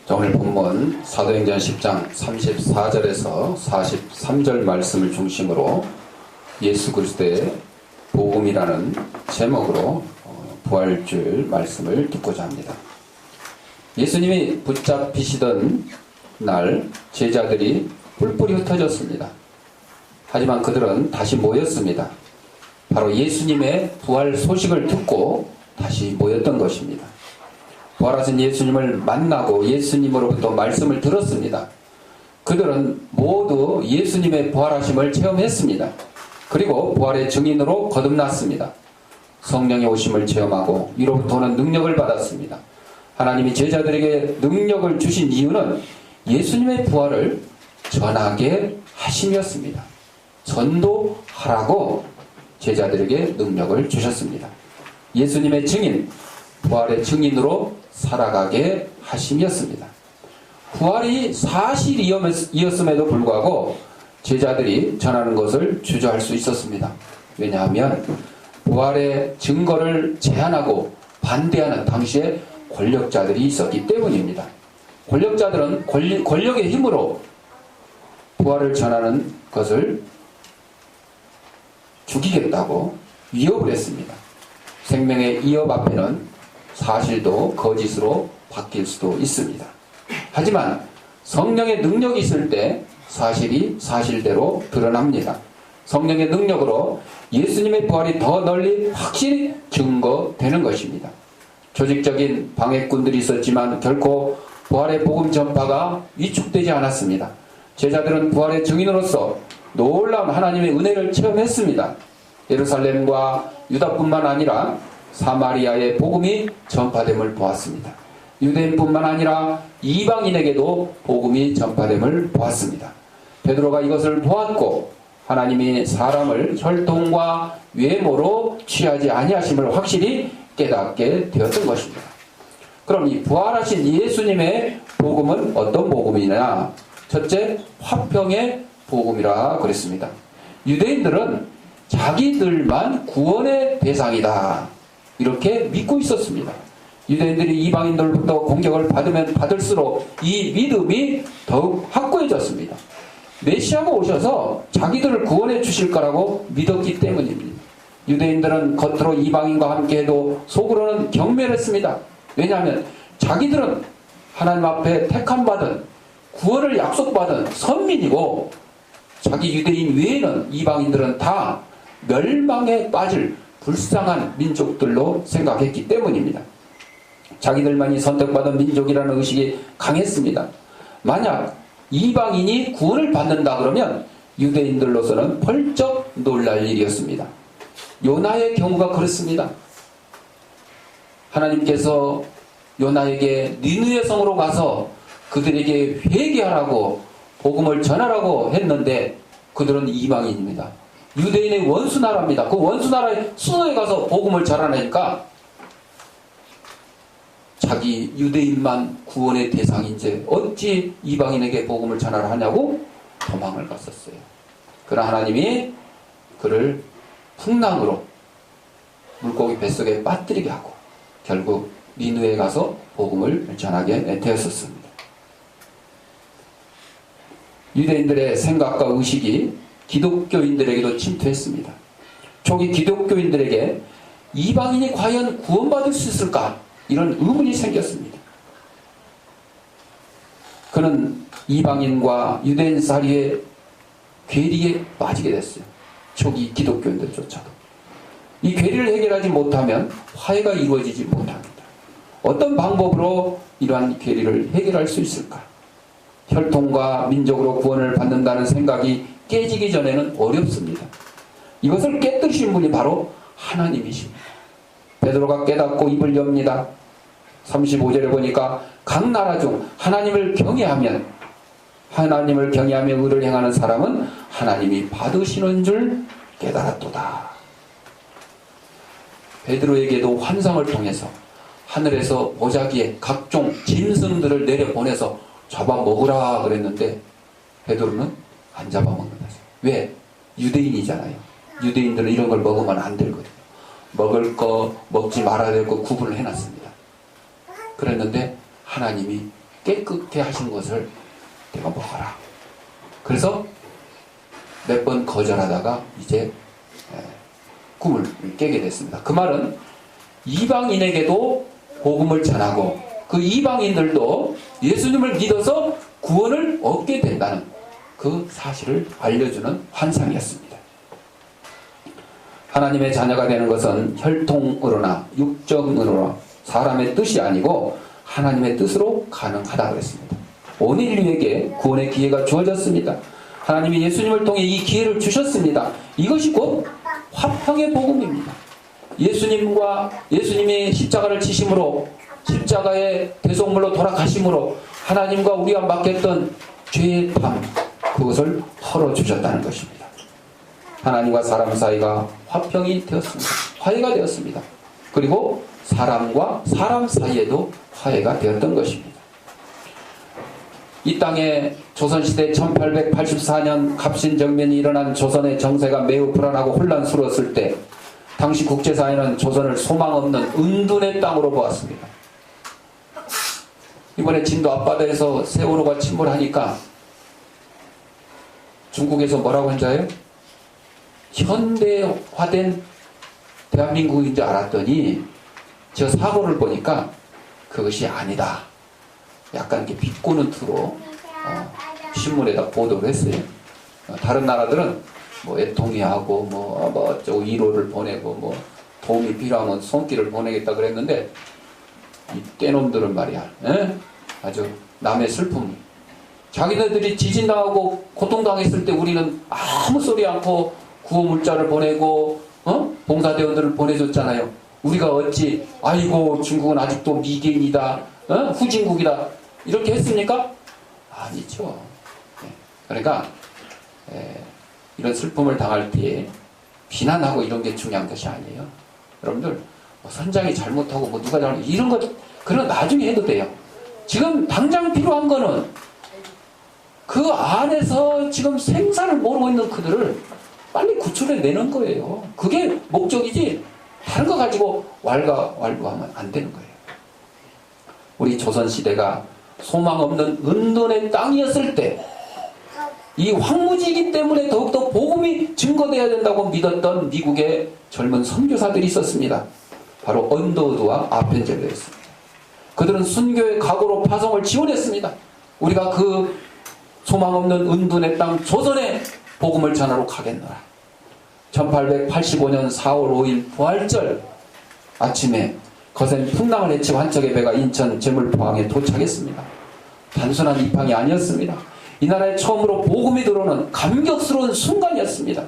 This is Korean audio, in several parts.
자, 오늘 본문 사도행전 10장 34절에서 43절 말씀을 중심으로 예수 그리스도의 복음이라는 제목으로 부활주일 말씀을 듣고자 합니다. 예수님이 붙잡히시던 날 제자들이 뿔뿔이 흩어졌습니다. 하지만 그들은 다시 모였습니다. 바로 예수님의 부활 소식을 듣고 다시 모였던 것입니다. 부활하신 예수님을 만나고 예수님으로부터 말씀을 들었습니다. 그들은 모두 예수님의 부활하심을 체험했습니다. 그리고 부활의 증인으로 거듭났습니다. 성령의 오심을 체험하고 이로부터 오는 능력을 받았습니다. 하나님이 제자들에게 능력을 주신 이유는 예수님의 부활을 전하게 하심이었습니다. 전도하라고 제자들에게 능력을 주셨습니다. 예수님의 증인, 부활의 증인으로 살아가게 하심이었습니다. 부활이 사실이었음에도 불구하고 제자들이 전하는 것을 주저할 수 있었습니다. 왜냐하면 부활의 증거를 제한하고 반대하는 당시에 권력자들이 있었기 때문입니다. 권력자들은 권력의 힘으로 부활을 전하는 것을 죽이겠다고 위협을 했습니다. 생명의 위협 앞에는 사실도 거짓으로 바뀔 수도 있습니다. 하지만 성령의 능력이 있을 때 사실이 사실대로 드러납니다. 성령의 능력으로 예수님의 부활이 더 널리 확실히 증거되는 것입니다. 조직적인 방해꾼들이 있었지만 결코 부활의 복음 전파가 위축되지 않았습니다. 제자들은 부활의 증인으로서 놀라운 하나님의 은혜를 체험했습니다. 예루살렘과 유다뿐만 아니라 사마리아의 복음이 전파됨을 보았습니다. 유대인뿐만 아니라 이방인에게도 복음이 전파됨을 보았습니다. 베드로가 이것을 보았고 하나님이 사람을 혈통과 외모로 취하지 아니하심을 확실히 깨닫게 되었던 것입니다. 그럼 이 부활하신 예수님의 복음은 어떤 복음이냐? 첫째, 화평의 복음이라 그랬습니다. 유대인들은 자기들만 구원의 대상이다, 이렇게 믿고 있었습니다. 유대인들이 이방인들로부터 공격을 받으면 받을수록 이 믿음이 더욱 확고해졌습니다. 메시아가 오셔서 자기들을 구원해 주실 거라고 믿었기 때문입니다. 유대인들은 겉으로 이방인과 함께해도 속으로는 경멸했습니다. 왜냐하면 자기들은 하나님 앞에 택함받은 구원을 약속받은 선민이고 자기 유대인 외에는 이방인들은 다 멸망에 빠질 불쌍한 민족들로 생각했기 때문입니다. 자기들만이 선택받은 민족이라는 의식이 강했습니다. 만약 이방인이 구원을 받는다 그러면 유대인들로서는 펄쩍 놀랄 일이었습니다. 요나의 경우가 그렇습니다. 하나님께서 요나에게 니느웨 성으로 가서 그들에게 회개하라고 복음을 전하라고 했는데 그들은 이방인입니다. 유대인의 원수나라입니다. 그 원수나라의 수도에 가서 복음을 전하니까 자기 유대인만 구원의 대상인지 어찌 이방인에게 복음을 전하라 하냐고 도망을 갔었어요. 그러나 하나님이 그를 풍랑으로 물고기 뱃속에 빠뜨리게 하고 결국 니느웨에 가서 복음을 전하게 되었었습니다. 유대인들의 생각과 의식이 기독교인들에게도 침투했습니다. 초기 기독교인들에게 이방인이 과연 구원받을 수 있을까? 이런 의문이 생겼습니다. 그는 이방인과 유대인 사이의 괴리에 빠지게 됐어요. 초기 기독교인들조차도. 이 괴리를 해결하지 못하면 화해가 이루어지지 못합니다. 어떤 방법으로 이러한 괴리를 해결할 수 있을까? 혈통과 민족으로 구원을 받는다는 생각이 깨지기 전에는 어렵습니다. 이것을 깨뜨리신 분이 바로 하나님이십니다. 베드로가 깨닫고 입을 엽니다. 35절에 보니까 각 나라 중 하나님을 경외하며 의를 행하는 사람은 하나님이 받으시는 줄 깨달았도다. 베드로에게도 환상을 통해서 하늘에서 보자기에 각종 짐승들을 내려보내서 잡아먹으라 그랬는데 베드로는 안 잡아먹는다. 왜? 유대인이잖아요. 유대인들은 이런 걸 먹으면 안 되거든요. 먹을 거, 먹지 말아야 될 거 구분을 해놨습니다. 그랬는데 하나님이 깨끗게 하신 것을 내가 먹어라. 그래서 몇 번 거절하다가 이제 꿈을 깨게 됐습니다. 그 말은 이방인에게도 복음을 전하고 그 이방인들도 예수님을 믿어서 구원을 얻게 된다는 그 사실을 알려주는 환상이었습니다. 하나님의 자녀가 되는 것은 혈통으로나 육정으로나 사람의 뜻이 아니고 하나님의 뜻으로 가능하다 그랬습니다. 온 인류에게 구원의 기회가 주어졌습니다. 하나님이 예수님을 통해 이 기회를 주셨습니다. 이것이 곧 화평의 복음입니다. 예수님이 십자가를 지심으로 십자가의 대속물로 돌아가심으로 하나님과 우리가 맡겼던 죄의 담 그것을 헐어주셨다는 것입니다. 하나님과 사람 사이가 화평이 되었습니다. 화해가 되었습니다. 그리고 사람과 사람 사이에도 화해가 되었던 것입니다. 이 땅에 조선시대 1884년 갑신정변이 일어난 조선의 정세가 매우 불안하고 혼란스러웠을 때 당시 국제사회는 조선을 소망 없는 은둔의 땅으로 보았습니다. 이번에 진도 앞바다에서 세월호가 침몰하니까 중국에서 뭐라고 한지 알아요? 현대화된 대한민국인 줄 알았더니 저 사고를 보니까 그것이 아니다. 약간 이렇게 비꼬는 투로 신문에다 보도를 했어요. 다른 나라들은 뭐 애통이하고 뭐 어쩌고 위로를 보내고 뭐 도움이 필요하면 손길을 보내겠다 그랬는데 이 떼놈들은 말이야. 아주 남의 슬픔. 자기네들이 지진당하고 고통당했을 때 우리는 아무 소리 않고 구호 문자를 보내고 봉사대원들을 보내줬잖아요. 우리가 어찌 아이고 중국은 아직도 미개인이다, 후진국이다 이렇게 했습니까? 아니죠. 그러니까 이런 슬픔을 당할 때에 비난하고 이런 게 중요한 것이 아니에요. 여러분들 뭐 선장이 잘못하고 뭐 누가 잘못 이런 것 그런 나중에 해도 돼요. 지금 당장 필요한 거는 그 안에서 지금 생사를 모르고 있는 그들을 빨리 구출해내는 거예요. 그게 목적이지 다른 거 가지고 왈가왈부하면 안 되는 거예요. 우리 조선시대가 소망 없는 은둔의 땅이었을 때 이 황무지이기 때문에 더욱더 복음이 증거되어야 된다고 믿었던 미국의 젊은 선교사들이 있었습니다. 바로 언더우드와 아펜젤러였습니다. 그들은 순교의 각오로 파송을 지원했습니다. 우리가 그 소망 없는 은둔의 땅 조선에 복음을 전하러 가겠노라. 1885년 4월 5일 부활절 아침에 거센 풍랑을 헤치고 한 척의 배가 인천 제물포항에 도착했습니다. 단순한 입항이 아니었습니다. 이 나라에 처음으로 복음이 들어오는 감격스러운 순간이었습니다.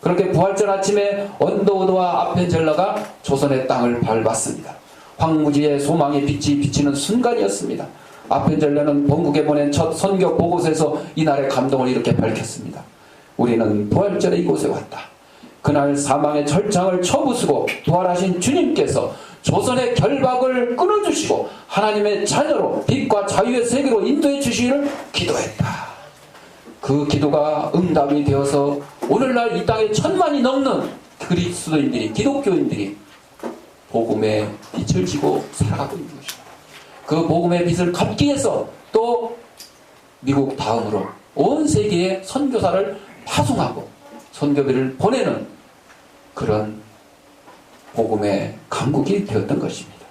그렇게 부활절 아침에 언더우드와 아펜젤러가 조선의 땅을 밟았습니다. 황무지의 소망의 빛이 비치는 순간이었습니다. 아펜젤러는 본국에 보낸 첫 선교 보고서에서 이날의 감동을 이렇게 밝혔습니다. 우리는 부활절에 이곳에 왔다. 그날 사망의 철창을 쳐부수고 부활하신 주님께서 조선의 결박을 끊어주시고 하나님의 자녀로 빛과 자유의 세계로 인도해 주시기를 기도했다. 그 기도가 응답이 되어서 오늘날 이 땅에 1000만이 넘는 그리스도인들이 기독교인들이 복음의 빛을 지고 살아가고 있는 것입니다. 그 복음의 빛을 갚기 위해서 또 미국 다음으로 온 세계에 선교사를 파송하고 선교비를 보내는 그런 복음의 강국이 되었던 것입니다.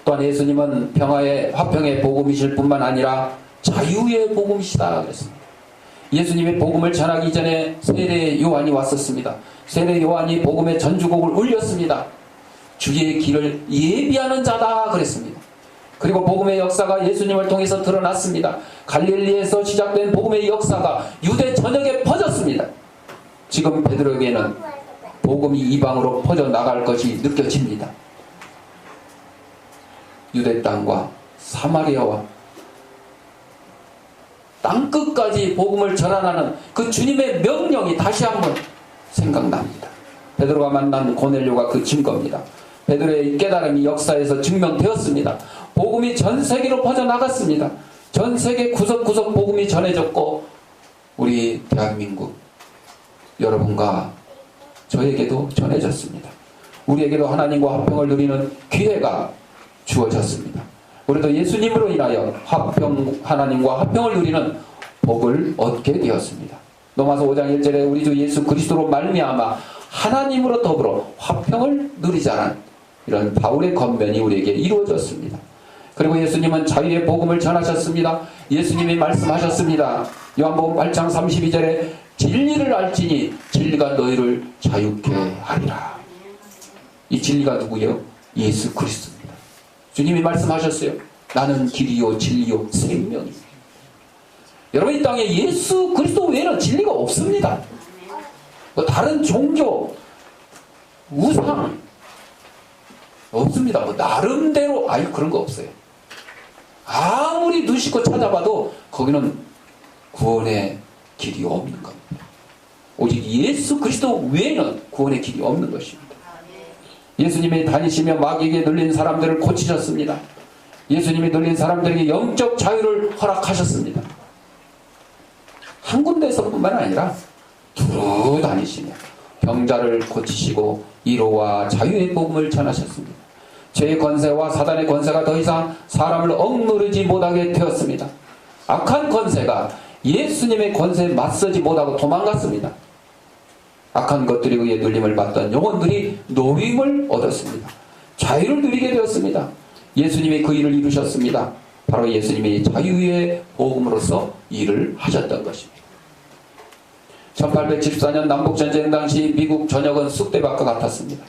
또한 예수님은 평화의 화평의 복음이실 뿐만 아니라 자유의 복음이시다 그랬습니다. 예수님의 복음을 전하기 전에 세례 요한이 왔었습니다. 세례 요한이 복음의 전주곡을 울렸습니다. 주의 길을 예비하는 자다 그랬습니다. 그리고 복음의 역사가 예수님을 통해서 드러났습니다. 갈릴리에서 시작된 복음의 역사가 유대 전역에 퍼졌습니다. 지금 베드로에게는 복음이 이방으로 퍼져나갈 것이 느껴집니다. 유대 땅과 사마리아와 땅끝까지 복음을 전하라는 그 주님의 명령이 다시 한번 생각납니다. 베드로가 만난 고넬료가 그 증거입니다. 베드로의 깨달음이 역사에서 증명되었습니다. 복음이 전 세계로 퍼져나갔습니다. 전 세계 구석구석 복음이 전해졌고 우리 대한민국 여러분과 저에게도 전해졌습니다. 우리에게도 하나님과 화평을 누리는 기회가 주어졌습니다. 우리도 예수님으로 인하여 하나님과 화평을 누리는 복을 얻게 되었습니다. 로마서 5장 1절에 우리 주 예수 그리스도로 말미암아 하나님으로 더불어 화평을 누리자는 이런 바울의 권면이 우리에게 이루어졌습니다. 그리고 예수님은 자유의 복음을 전하셨습니다. 예수님이 말씀하셨습니다. 요한복음 8장 32절에 진리를 알지니 진리가 너희를 자유케 하리라. 이 진리가 누구예요? 예수 그리스도입니다. 주님이 말씀하셨어요. 나는 길이요 진리요 생명입니다. 여러분, 이 땅에 예수 그리스도 외에는 진리가 없습니다. 뭐 다른 종교, 우상 없습니다. 뭐 나름대로 그런 거 없어요. 아무리 눈 씻고 찾아봐도 거기는 구원의 길이 없는 겁니다. 오직 예수 그리스도 외에는 구원의 길이 없는 것입니다. 예수님이 다니시며 마귀에게 눌린 사람들을 고치셨습니다. 예수님이 눌린 사람들에게 영적 자유를 허락하셨습니다. 한 군데에서뿐만 아니라 두루 다니시며 병자를 고치시고 위로와 자유의 복음을 전하셨습니다. 죄의 권세와 사단의 권세가 더 이상 사람을 억누르지 못하게 되었습니다. 악한 권세가 예수님의 권세에 맞서지 못하고 도망갔습니다. 악한 것들에 의해 눌림을 받던 영혼들이 노임을 얻었습니다. 자유를 누리게 되었습니다. 예수님이 그 일을 이루셨습니다. 바로 예수님이 자유의 복음으로서 일을 하셨던 것입니다. 1874년 남북전쟁 당시 미국 전역은 쑥대밭과 같았습니다.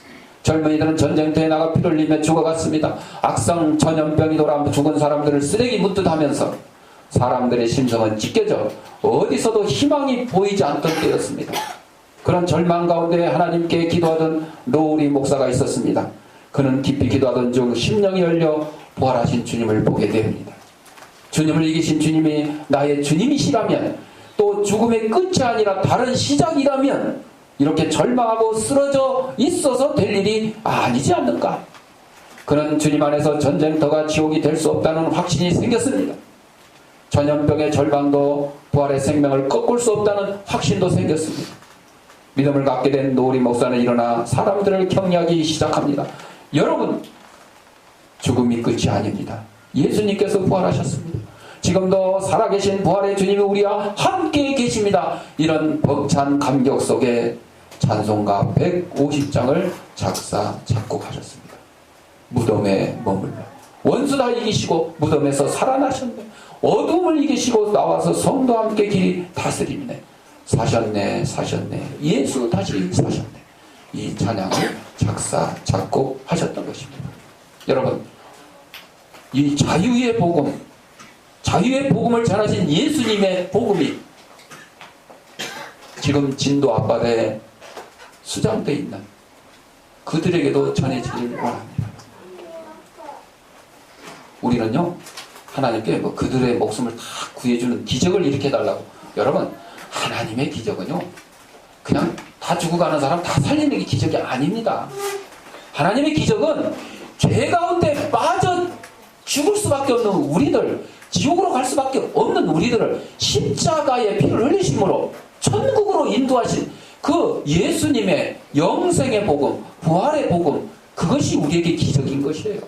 젊은이들은 전쟁터에 나가 피를 흘리며 죽어갔습니다. 악성 전염병이 돌아 죽은 사람들을 쓰레기 묻듯 하면서 사람들의 심성은 찢겨져 어디서도 희망이 보이지 않던 때였습니다. 그런 절망 가운데 하나님께 기도하던 로우리 목사가 있었습니다. 그는 깊이 기도하던 중 심령이 열려 부활하신 주님을 보게 됩니다. 주님을 이기신 주님이 나의 주님이시라면, 또 죽음의 끝이 아니라 다른 시작이라면 이렇게 절망하고 쓰러져 있어서 될 일이 아니지 않는가. 그는 주님 안에서 전쟁터가 지옥이 될 수 없다는 확신이 생겼습니다. 전염병의 절망도 부활의 생명을 꺾을 수 없다는 확신도 생겼습니다. 믿음을 갖게 된 노우리 목사는 일어나 사람들을 격려하기 시작합니다. 여러분, 죽음이 끝이 아닙니다. 예수님께서 부활하셨습니다. 지금도 살아계신 부활의 주님이 우리와 함께 계십니다. 이런 벅찬 감격 속에 찬송가 150장을 작사 작곡하셨습니다. 무덤에 머물러 원수 다 이기시고 무덤에서 살아나셨네. 어둠을 이기시고 나와서 성도와 함께 길이 다스리네. 사셨네 사셨네 예수 다시 사셨네. 이 찬양을 작사 작곡하셨던 것입니다. 여러분, 이 자유의 복음, 자유의 복음을 전하신 예수님의 복음이 지금 진도 앞바다에 수장되어 있는 그들에게도 전해지길 원합니다. 우리는요, 하나님께 그들의 목숨을 다 구해주는 기적을 일으켜달라고. 여러분, 하나님의 기적은요, 그냥 다 죽어가는 사람 다 살리는 게 기적이 아닙니다. 하나님의 기적은 죄 가운데 빠져 죽을 수밖에 없는 우리들, 지옥으로 갈 수밖에 없는 우리들을 십자가의 피를 흘리심으로 천국으로 인도하신 그 예수님의 영생의 복음, 부활의 복음, 그것이 우리에게 기적인 것이에요.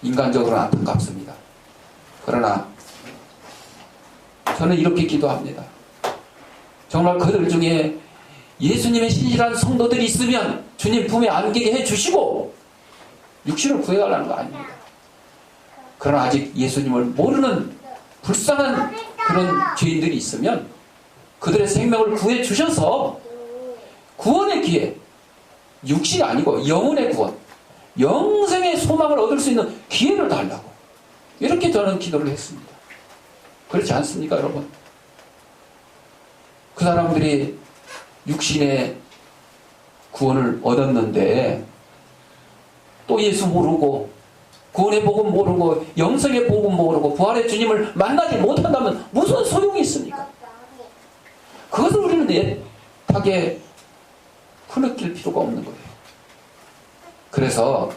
인간적으로는 안타깝습니다. 그러나 저는 이렇게 기도합니다. 정말 그들 중에 예수님의 신실한 성도들이 있으면 주님 품에 안기게 해주시고 육신을 구해가려는 거 아닙니다. 그러나 아직 예수님을 모르는 불쌍한 그런 죄인들이 있으면 그들의 생명을 구해주셔서 구원의 기회, 육신이 아니고 영혼의 구원, 영생의 소망을 얻을 수 있는 기회를 달라고, 이렇게 저는 기도를 했습니다. 그렇지 않습니까, 여러분? 그 사람들이 육신의 구원을 얻었는데 또 예수 모르고 구원의 복음 모르고 영생의 복음 모르고 부활의 주님을 만나지 못한다면 무슨 소용이 있습니까? 그것을 우리는 애타게 흐느낄 필요가 없는 거예요. 그래서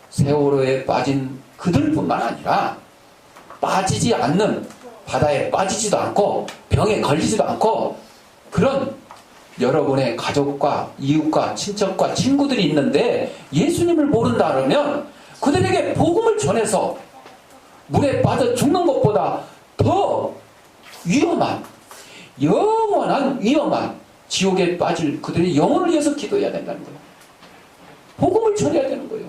세월호에 빠진 그들뿐만 아니라 빠지지 않는, 바다에 빠지지도 않고 병에 걸리지도 않고 그런 여러분의 가족과 이웃과 친척과 친구들이 있는데 예수님을 모른다 그러면 그들에게 복음을 전해서 물에 빠져 죽는 것보다 더 위험한, 영원한 위험한 지옥에 빠질 그들의 영혼을 위해서 기도해야 된다는 거예요. 복음을 전해야 되는 거예요.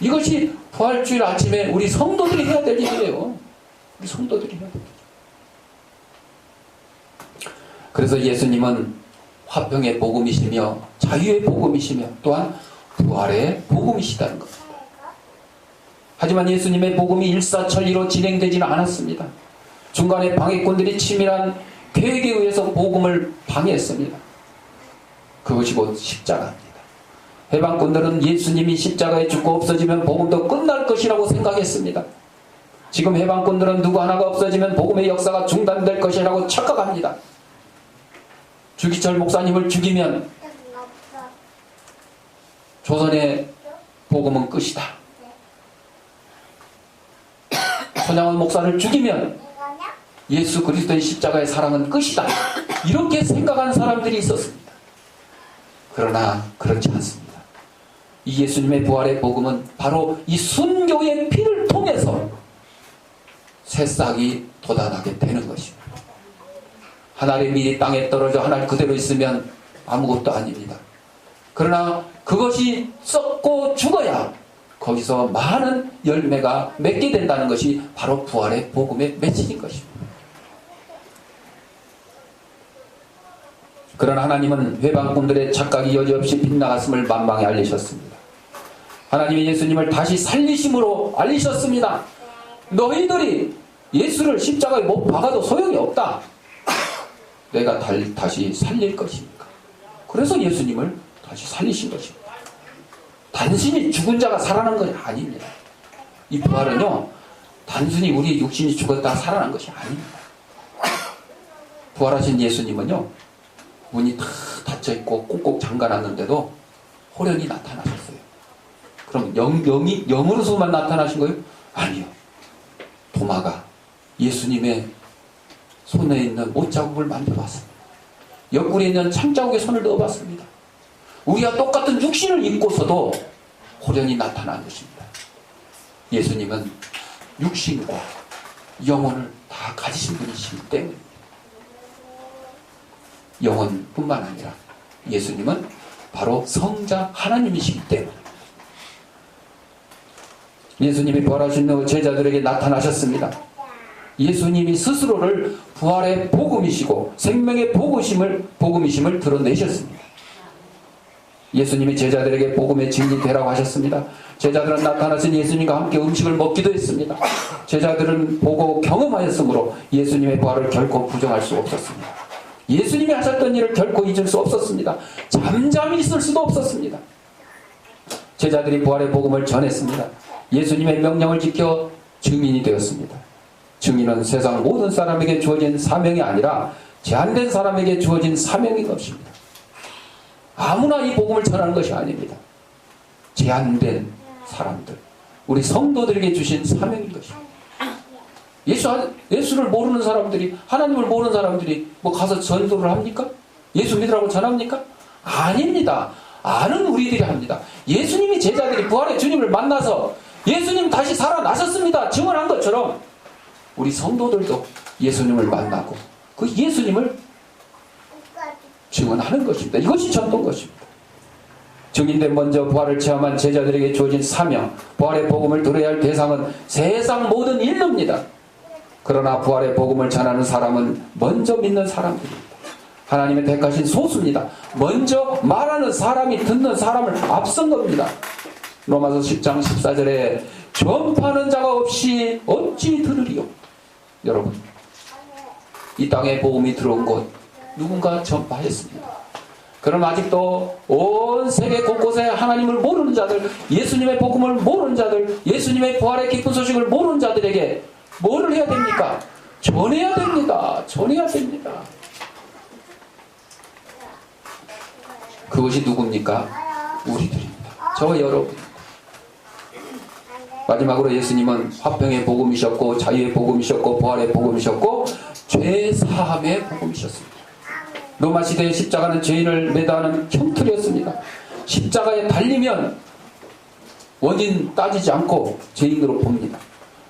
이것이 부활주일 아침에 우리 성도들이 해야 될 일이에요. 우리 성도들이 해야 될 일이에요. 그래서 예수님은 화평의 복음이시며 자유의 복음이시며 또한 부활의 복음이시다는 겁니다. 하지만 예수님의 복음이 일사천리로 진행되지는 않았습니다. 중간에 방해꾼들이 치밀한 계획에 의해서 복음을 방해했습니다. 그것이 곧 십자가입니다. 해방꾼들은 예수님이 십자가에 죽고 없어지면 복음도 끝날 것이라고 생각했습니다. 지금 해방꾼들은 누구 하나가 없어지면 복음의 역사가 중단될 것이라고 착각합니다. 주기철 목사님을 죽이면 조선의 복음은 끝이다. 손양원 목사를 죽이면 예수 그리스도의 십자가의 사랑은 끝이다. 이렇게 생각한 사람들이 있었습니다. 그러나 그렇지 않습니다. 이 예수님의 부활의 복음은 바로 이 순교의 피를 통해서 새싹이 돋아나게 되는 것입니다. 한 알의 밀이 땅에 떨어져 한 알 그대로 있으면 아무것도 아닙니다. 그러나 그것이 썩고 죽어야 거기서 많은 열매가 맺게 된다는 것이 바로 부활의 복음의 메시지인 것입니다. 그러나 하나님은 회방꾼들의 착각이 여지없이 빗나갔음을 만방에 알리셨습니다. 하나님이 예수님을 다시 살리심으로 알리셨습니다. 너희들이 예수를 십자가에 못 박아도 소용이 없다. 내가 다시 살릴 것이니까. 그래서 예수님을 다시 살리신 것입니다. 단순히 죽은 자가 살아난 것이 아닙니다. 이 부활은요, 단순히 우리의 육신이 죽었다가 살아난 것이 아닙니다. 부활하신 예수님은요, 문이 다 닫혀있고 꽁꽁 잠가놨는데도 호련히 나타나셨어요. 그럼 영으로서만 나타나신 거예요? 아니요. 도마가 예수님의 손에 있는 못자국을 만져봤습니다. 옆구리에 있는 창자국에 손을 넣어봤습니다. 우리가 똑같은 육신을 입고서도 호련히 나타난 것입니다. 예수님은 육신과 영혼을 다 가지신 분이시기 때문입니다. 영혼뿐만 아니라 예수님은 바로 성자 하나님이시기 때문입니다. 예수님이 부활하신 후 제자들에게 나타나셨습니다. 예수님이 스스로를 부활의 복음이시고 생명의 복음이심을 드러내셨습니다. 예수님이 제자들에게 복음의 증인이 되라고 하셨습니다. 제자들은 나타나신 예수님과 함께 음식을 먹기도 했습니다. 제자들은 보고 경험하였으므로 예수님의 부활을 결코 부정할 수 없었습니다. 예수님이 하셨던 일을 결코 잊을 수 없었습니다. 잠잠히 있을 수도 없었습니다. 제자들이 부활의 복음을 전했습니다. 예수님의 명령을 지켜 증인이 되었습니다. 증인은 세상 모든 사람에게 주어진 사명이 아니라 제한된 사람에게 주어진 사명인 것입니다. 아무나 이 복음을 전하는 것이 아닙니다. 제한된 사람들, 우리 성도들에게 주신 사명인 것입니다. 예수를 모르는 사람들이, 하나님을 모르는 사람들이 뭐 가서 전도를 합니까? 예수 믿으라고 전합니까? 아닙니다. 아는 우리들이 합니다. 예수님이 제자들이 부활의 주님을 만나서 예수님 다시 살아나셨습니다 증언한 것처럼 우리 성도들도 예수님을 만나고 그 예수님을 증언하는 것입니다. 이것이 전도인 것입니다. 증인된 먼저 부활을 체험한 제자들에게 주어진 사명, 부활의 복음을 들어야 할 대상은 세상 모든 인류입니다. 그러나 부활의 복음을 전하는 사람은 먼저 믿는 사람들입니다. 하나님의 택하신 소수입니다. 먼저 말하는 사람이 듣는 사람을 앞선 겁니다. 로마서 10장 14절에 전파하는 자가 없이 어찌 들으리요. 여러분, 이 땅에 복음이 들어온 곳 누군가 전파했습니다. 그럼 아직도 온 세계 곳곳에 하나님을 모르는 자들, 예수님의 복음을 모르는 자들, 예수님의 부활의 기쁜 소식을 모르는 자들에게 뭐를 해야 됩니까? 전해야 됩니다. 전해야 됩니다. 그것이 누굽니까? 우리들입니다. 저와 여러분입니다. 마지막으로 예수님은 화평의 복음이셨고 자유의 복음이셨고 부활의 복음이셨고 죄사함의 복음이셨습니다. 로마 시대의 십자가는 죄인을 매다하는 형틀이었습니다. 십자가에 달리면 원인 따지지 않고 죄인으로 봅니다.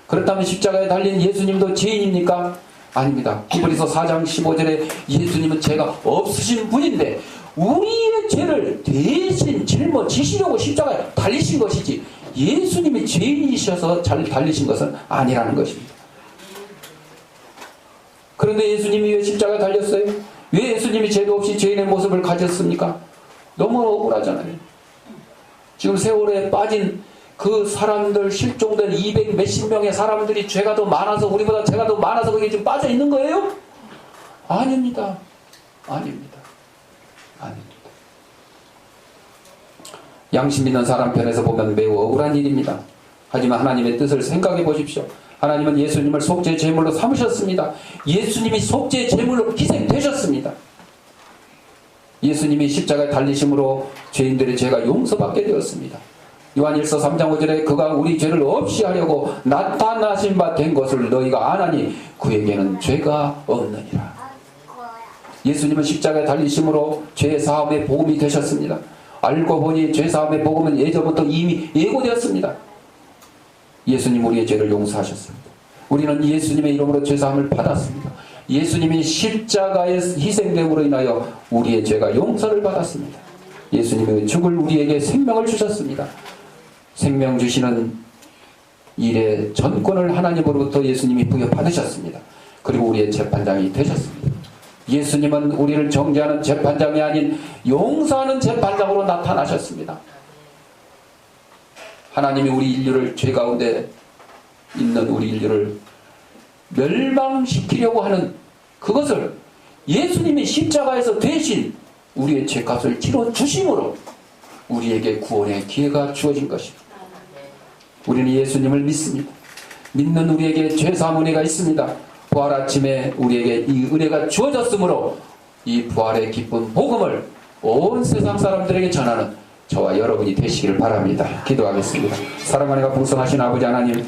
그렇다면 십자가에 달린 예수님도 죄인입니까? 아닙니다. 히브리서 4장 15절에 예수님은 죄가 없으신 분인데 우리의 죄를 대신 짊어지시려고 십자가에 달리신 것이지 예수님이 죄인이셔서 잘 달리신 것은 아니라는 것입니다. 그런데 예수님이 왜 십자가에 달렸어요? 왜 예수님이 죄도 없이 죄인의 모습을 가졌습니까? 너무 억울하잖아요. 지금 세월에 빠진 그 사람들, 실종된 200 몇십 명의 사람들이 죄가 더 많아서, 우리보다 죄가 더 많아서 그게 지금 빠져 있는 거예요? 아닙니다. 아닙니다. 아닙니다. 양심 있는 사람 편에서 보면 매우 억울한 일입니다. 하지만 하나님의 뜻을 생각해 보십시오. 하나님은 예수님을 속죄 제물로 삼으셨습니다. 예수님이 속죄 제물로 희생되셨습니다. 예수님이 십자가에 달리심으로 죄인들의 죄가 용서받게 되었습니다. 요한일서 3장 5절에 그가 우리 죄를 없이 하려고 나타나신 바 된 것을 너희가 아나니 그에게는 죄가 없느니라. 예수님은 십자가에 달리심으로 죄 사함의 복음이 되셨습니다. 알고 보니 죄 사함의 복음은 예전부터 이미 예고되었습니다. 예수님 우리의 죄를 용서하셨습니다. 우리는 예수님의 이름으로 죄 사함을 받았습니다. 예수님이 십자가의 희생됨으로 인하여 우리의 죄가 용서를 받았습니다. 예수님의 죽을 우리에게 생명을 주셨습니다. 생명 주시는 일의 전권을 하나님으로부터 예수님이 부여받으셨습니다. 그리고 우리의 재판장이 되셨습니다. 예수님은 우리를 정죄하는 재판장이 아닌 용서하는 재판장으로 나타나셨습니다. 하나님이 우리 인류를, 죄 가운데 있는 우리 인류를 멸망시키려고 하는 그것을 예수님이 십자가에서 대신 우리의 죄값을 치러 주심으로 우리에게 구원의 기회가 주어진 것입니다. 우리는 예수님을 믿습니다. 믿는 우리에게 죄사함 은혜가 있습니다. 부활 아침에 우리에게 이 은혜가 주어졌으므로 이 부활의 기쁜 복음을 온 세상 사람들에게 전하는 저와 여러분이 되시기를 바랍니다. 기도하겠습니다. 사랑하는 풍성하신 아버지 하나님,